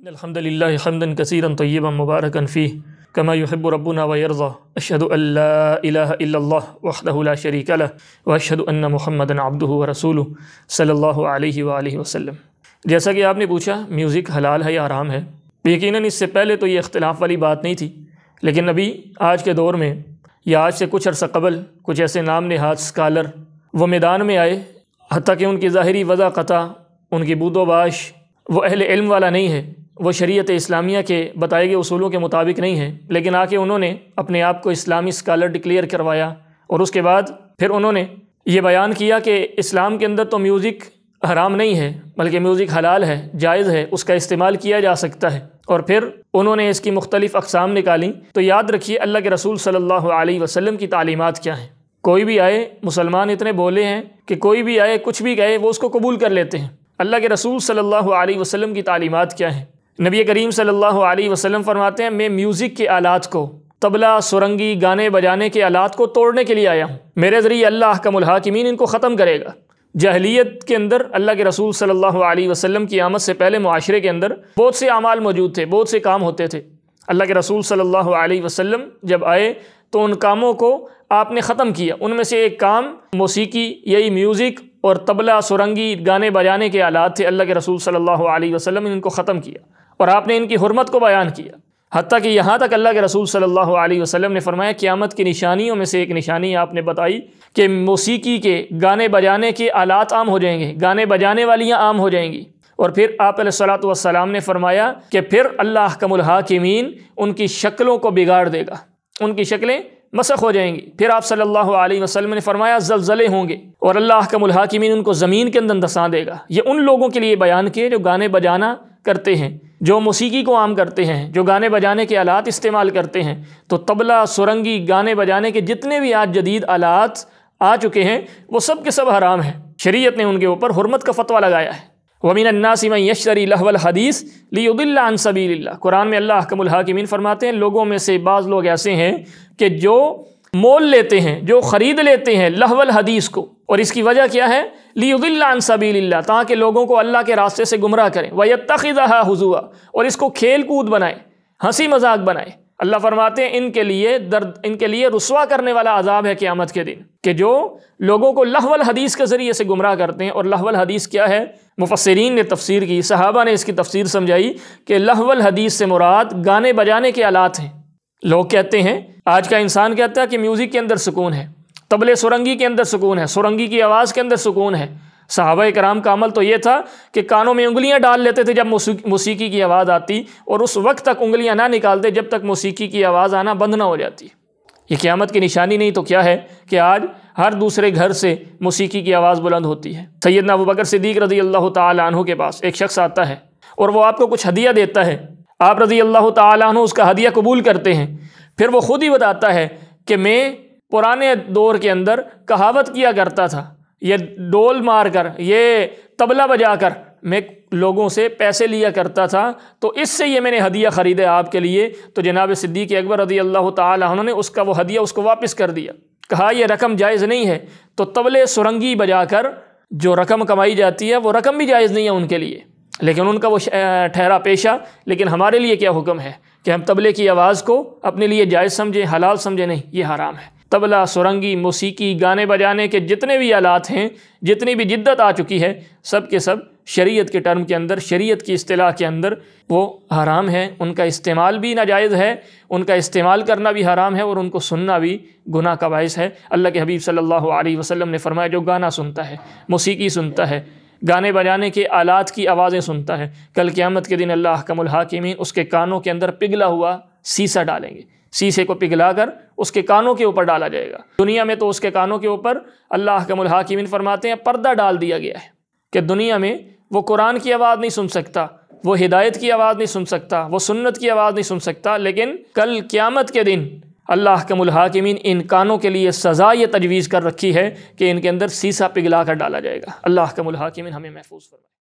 الحمد للہ حمدا کثیرا طیبا مبارکا فیہ کما یحب ربنا ویرضی اشہد ان لا الہ الا اللہ وحدہ لا شریک لہ واشہد ان محمدا عبدہ ورسولہ صلی اللہ علیہ وآلہ وسلم۔ جیسا کہ آپ نے پوچھا میوزک حلال ہے یا حرام ہے، یقیناً اس سے پہلے تو یہ اختلاف والی بات نہیں تھی، لیکن ابھی آج کے دور میں یا آج سے کچھ عرصہ قبل کچھ ایسے نام نہاد اسکالر وہ میدان میں آئے، حتیٰ کہ ان کی ظاہری وضاحت ان کی بود و باش وہ اہل علم والا نہیں ہے، وہ شریعت اسلامیہ کے بتائے گئے اصولوں کے مطابق نہیں ہے، لیکن آ کے انہوں نے اپنے آپ کو اسلامی اسکالر ڈکلیئر کروایا، اور اس کے بعد پھر انہوں نے یہ بیان کیا کہ اسلام کے اندر تو میوزک حرام نہیں ہے بلکہ میوزک حلال ہے، جائز ہے، اس کا استعمال کیا جا سکتا ہے، اور پھر انہوں نے اس کی مختلف اقسام نکالیں۔ تو یاد رکھیے اللہ کے رسول صلی اللہ علیہ وسلم کی تعلیمات کیا ہیں۔ کوئی بھی آئے، مسلمان اتنے بولے ہیں کہ کوئی بھی آئے کچھ بھی کہے وہ اس کو قبول کر لیتے ہیں۔ اللہ کے رسول صلی اللہ علیہ وسلم کی تعلیمات کیا ہیں؟ نبی کریم صلی اللہ علیہ وسلم فرماتے ہیں میں میوزک کے آلات کو، طبلہ، سرنگی، گانے بجانے کے آلات کو توڑنے کے لیے آیا ہوں، میرے ذریعے اللہ احکم الحاکمین ان کو ختم کرے گا۔ جاہلیت کے اندر اللہ کے رسول صلی اللہ علیہ وسلم کی آمد سے پہلے معاشرے کے اندر بہت سے اعمال موجود تھے، بہت سے کام ہوتے تھے۔ اللہ کے رسول صلی اللہ علیہ وسلم جب آئے تو ان کاموں کو آپ نے ختم کیا۔ ان میں سے ایک کام موسیقی، یہی میوزک اور طبلہ، سرنگی، گانے بجانے کے آلات تھے۔ اللہ کے رسول صلی اللہ علیہ وسلم نے ان کو ختم کیا اور آپ نے ان کی حرمت کو بیان کیا، حتیٰ کہ یہاں تک اللہ کے رسول صلی اللہ علیہ وسلم نے فرمایا قیامت کی نشانیوں میں سے ایک نشانی آپ نے بتائی کہ موسیقی کے، گانے بجانے کے آلات عام ہو جائیں گے، گانے بجانے والیاں عام ہو جائیں گی، اور پھر آپ علیہ الصلوۃ والسلام نے فرمایا کہ پھر اللہ احکم الحاکمین ان کی شکلوں کو بگاڑ دے گا، ان کی شکلیں مسخ ہو جائیں گی۔ پھر آپ صلی اللہ علیہ وسلم نے فرمایا زلزلے ہوں گے اور اللہ احکم الحاکمین ان کو زمین کے اندر دھسا دے گا۔ یہ ان لوگوں کے لیے بیان کیے جو گانے بجانا کرتے ہیں، جو موسیقی کو عام کرتے ہیں، جو گانے بجانے کے آلات استعمال کرتے ہیں۔ تو طبلہ، سرنگی، گانے بجانے کے جتنے بھی آج جدید آلات آ چکے ہیں وہ سب کے سب حرام ہیں۔ شریعت نے ان کے اوپر حرمت کا فتویٰ لگایا ہے۔ وَمِنَ النَّاسِ مَن يَشْتَرِي لَهْوَ الْحَدِيثِ لِيُضِلَّ عَن سَبِيلِ اللَّهِ۔ قرآن میں اللہ احکم الحاکمین فرماتے ہیں لوگوں میں سے بعض لوگ ایسے ہیں کہ جو مول لیتے ہیں، جو خرید لیتے ہیں لہو الحدیث کو، اور اس کی وجہ کیا ہے؟ لِيُضِلَّ عَن سَبِيلِ اللَّهِ، تاکہ لوگوں کو اللہ کے راستے سے گمراہ کریں، وَيَتَّخِذَهَا هُزُوًا، اور اس کو کھیل کود بنائیں، ہنسی مذاق بنائیں۔ اللہ فرماتے ہیں ان کے لیے رسوا کرنے والا عذاب ہے قیامت کے دن، کہ جو لوگوں کو لہو الحدیث کے ذریعے سے گمراہ کرتے ہیں۔ اور لہو الحدیث کیا ہے؟ مفسرین نے تفسیر کی، صحابہ نے اس کی تفسیر سمجھائی کہ لہو الحدیث سے مراد گانے بجانے کے آلات ہیں۔ لوگ کہتے ہیں، آج کا انسان کہتا ہے کہ میوزک کے اندر سکون ہے، طبلے سرنگی کے اندر سکون ہے، سرنگی کی آواز کے اندر سکون ہے۔ صحابہ کرام کا عمل تو یہ تھا کہ کانوں میں انگلیاں ڈال لیتے تھے جب موسیقی کی آواز آتی، اور اس وقت تک انگلیاں نہ نکالتے جب تک موسیقی کی آواز آنا بند نہ ہو جاتی۔ یہ قیامت کی نشانی نہیں تو کیا ہے کہ آج ہر دوسرے گھر سے موسیقی کی آواز بلند ہوتی ہے۔ سیدنا ابوبکر صدیق رضی اللہ تعالی عنہ کے پاس ایک شخص آتا ہے اور وہ آپ کو کچھ ہدیہ دیتا ہے، آپ رضی اللہ تعالی عنہ اس کا ہدیہ قبول کرتے ہیں۔ پھر وہ خود ہی بتاتا ہے کہ میں پرانے دور کے اندر کہاوت کیا کرتا تھا، یہ ڈول مار کر، یہ طبلہ بجا کر میں لوگوں سے پیسے لیا کرتا تھا، تو اس سے یہ میں نے ہدیہ خریدا آپ کے لیے۔ تو جناب صدیق اکبر رضی اللہ تعالی عنہ نے اس کا وہ ہدیہ اس کو واپس کر دیا، کہا یہ رقم جائز نہیں ہے۔ تو طبلے سرنگی بجا کر جو رقم کمائی جاتی ہے وہ رقم بھی جائز نہیں ہے ان کے لیے، لیکن ان کا وہ ٹھہرا پیشہ۔ لیکن ہمارے لیے کیا حکم ہے کہ ہم طبلے کی آواز کو اپنے لیے جائز سمجھیں، حلال سمجھیں؟ نہیں، یہ حرام ہے۔ طبلہ، سرنگی، موسیقی، گانے بجانے کے جتنے بھی آلات ہیں، جتنی بھی جدت آ چکی ہے، سب کے سب شریعت کے ٹرم کے اندر، شریعت کی اصطلاح کے اندر وہ حرام ہے۔ ان کا استعمال بھی ناجائز ہے، ان کا استعمال کرنا بھی حرام ہے، اور ان کو سننا بھی گناہ کا باعث ہے۔ اللہ کے حبیب صلی اللہ علیہ وسلم نے فرمایا جو گانا سنتا ہے، موسیقی سنتا ہے، گانے بجانے کے آلات کی آوازیں سنتا ہے، کل قیامت کے دن اللہ احکم الحاکمین اس کے کانوں کے اندر پگھلا ہوا سیسہ ڈالیں گے، سیسے کو پگھلا کر اس کے کانوں کے اوپر ڈالا جائے گا۔ دنیا میں تو اس کے کانوں کے اوپر اللہ احکم الحاکمین فرماتے ہیں پردہ ڈال دیا گیا ہے کہ دنیا میں وہ قرآن کی آواز نہیں سن سکتا، وہ ہدایت کی آواز نہیں سن سکتا، وہ سنت کی آواز نہیں سن سکتا، لیکن کل قیامت کے دن اللہ احکم الحاکمین ان کانوں کے لیے سزا یہ تجویز کر رکھی ہے کہ ان کے اندر سیسہ پگھلا کر ڈالا جائے گا۔ اللہ احکم الحاکمین ہمیں محفوظ فرمائے۔